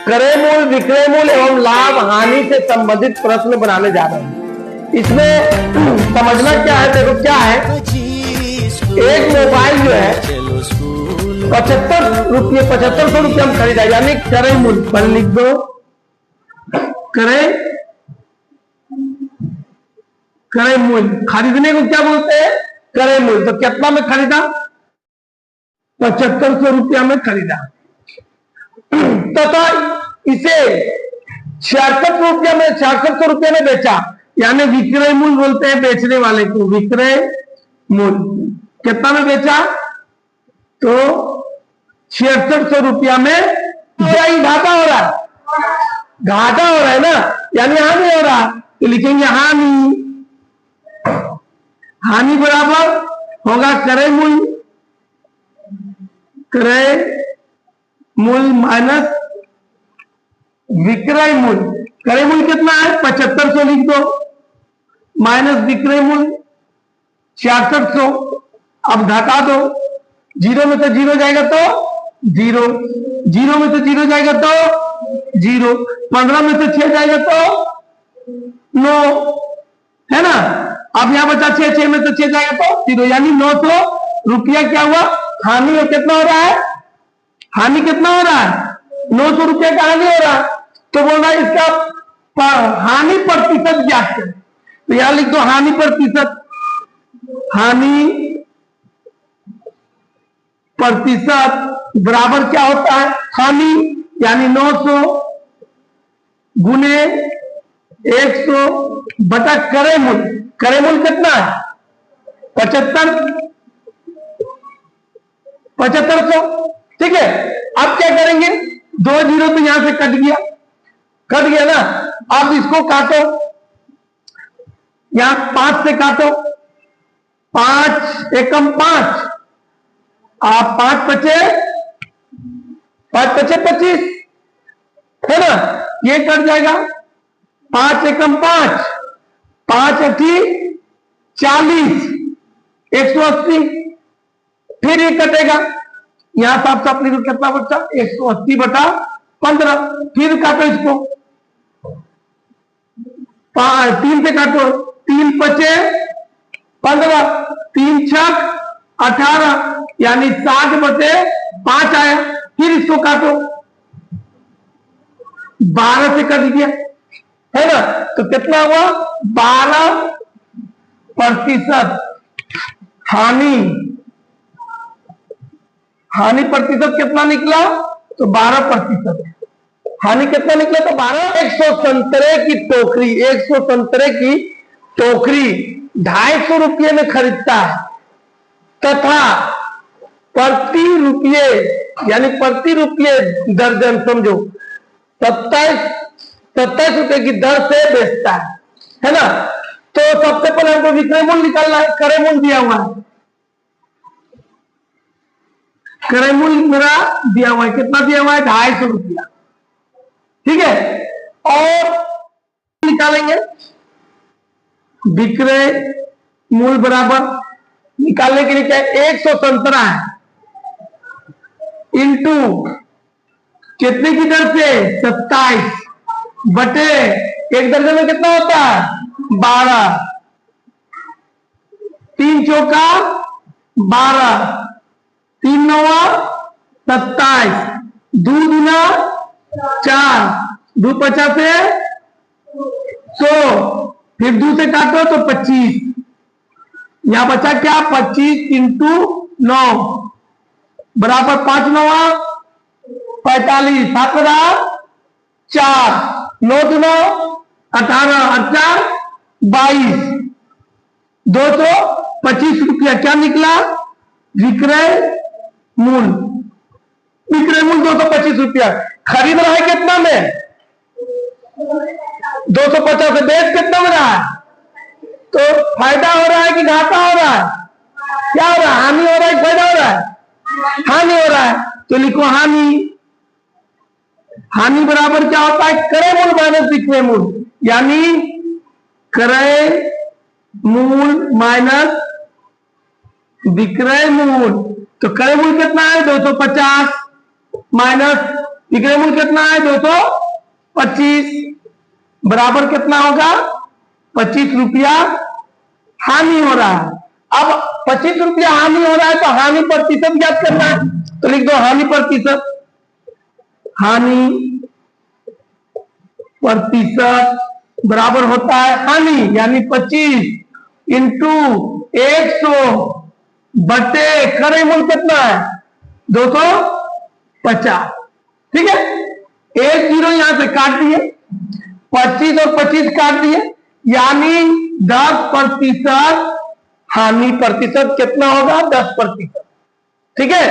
क्रय मूल, विक्रय मूल एवं लाभ हानि से संबंधित प्रश्न बनाने जा रहे हैं। इसमें समझना क्या है, देखो क्या है, एक मोबाइल जो है 7500 रुपये हम खरीदा, यानी क्रय मूल पर लिख दो, क्रय मूल। खरीदने को क्या बोलते हैं? क्रय मूल। तो कितना में खरीदा? 7500 रुपया में खरीदा, तथा इसे 6600 रुपये में बेचा, यानी विक्रय मूल बोलते हैं बेचने वाले को, विक्रय मूल। कितना में बेचा? तो 6600 रुपया में। घाटा हो रहा है, घाटा हो रहा है ना, यानी हानि हो रहा है, तो लिखेंगे हानि। हानि बराबर होगा क्रय मूल, क्रय मूल माइनस विक्रय मूल। क्रय मूल कितना है? 7500 लिख दो, माइनस विक्रय मूल 6600। अब घटा दो, 0 में से 0 जाएगा तो 0, 0 में से 0 जाएगा तो 0, 15 में से 6 जाएगा तो 9, है ना। अब यहां बचा 6, 6 में से 6 जाएगा तो 0, यानी 900 रुपया क्या हुआ? हानि। और कितना हो रहा है? हानि कितना हो रहा है? 900 रुपये का हानि हो रहा है। तो बोल रहा है इसका हानि प्रतिशत ज्ञात करें। तो यहां लिख दो हानि प्रतिशत। हानि प्रतिशत बराबर क्या होता है? हानि यानी 900 गुने 100 बटा क्रय मूल। क्रय मूल कितना है? 7500। ठीक है, अब क्या करेंगे? 2 0 तो यहां से कट गया ना। अब इसको काटो, यहां 5 से काटो, 5 एकम 5, आप 5 बचे 25, है ना। ये कट जाएगा, 5 एकम 5, 5 अठी 40, 180। फिर ये कटेगा, यहां साफ साफ लिखो कितना बच्चा? 180 बटा 15। फिर काटो इसको, 3 से काटो, 3 बचे 15, 3 छक 18, यानी 60 बचे 5 आया। फिर इसको काटो, 12 से कट गया, है ना। तो कितना हुआ? 12% हानि। हानि प्रतिशत कितना निकला? तो 12%। हानि कितना निकला? तो 12। 100 संतरे की टोकरी, 100 संतरे की टोकरी 250 रुपये में खरीदता है, तथा प्रति रुपये, यानी प्रति रुपये दर्जन, समझो 27 रुपए की दर से बेचता है ना। तो सबसे पहले हमको विक्रय मूल्य निकालना है। क्रय मूल्य दिया हुआ है, क्रय मूल्य मेरा दिया हुआ है, कितना दिया हुआ है? 250 रुपया। ठीक है, और निकालेंगे विक्रय मूल्य बराबर, निकालने के लिए क्या है? 100 संतरा है इंटू कितने की दर से? 27 बटे एक दर्जन में कितना होता है? 12, 3 चौका 12, 3 नौवा 27, 2 दूना 4, 2 50 से 100, फिर 2 से काटो तो 25। यहां बचा क्या? 25 इंटू 9 बराबर 5 नौवा 45, 7 रहा 4, 9 दूना 18, 18 22, 225 रुपया क्या निकला? विक्रय मूल। विक्रय मूल 225 रुपया। खरीद रहा है कितना में? 250 से। बेच कितना में रहा है? तो फायदा हो रहा है कि घाटा हो रहा है? क्या हो रहा है? हानि हो रहा है, फायदा हो रहा है? हानि हो रहा है, तो लिखो हानि। हानि बराबर क्या होता है? क्रय मूल माइनस विक्रय मूल, यानी क्रय मूल माइनस विक्रय मूल। तो क्रय मूल कितना है? 250 माइनस विक्रय मूल्य कितना है 225 बराबर कितना होगा 25 रुपया हानि हो रहा है। अब 25 रुपया हानि हो रहा है तो हानि प्रतिशत ज्ञात करना है, तो लिख दो हानि प्रतिशत। हानि प्रतिशत बराबर होता है हानि यानी 25 इंटू 100 बटे क्रय मूल्य कितना है 250। ठीक है, एक जीरो यहां से काट दिए, 25 और 25 काट दिए, यानी 10% हानि प्रतिशत कितना होगा 10%। ठीक है,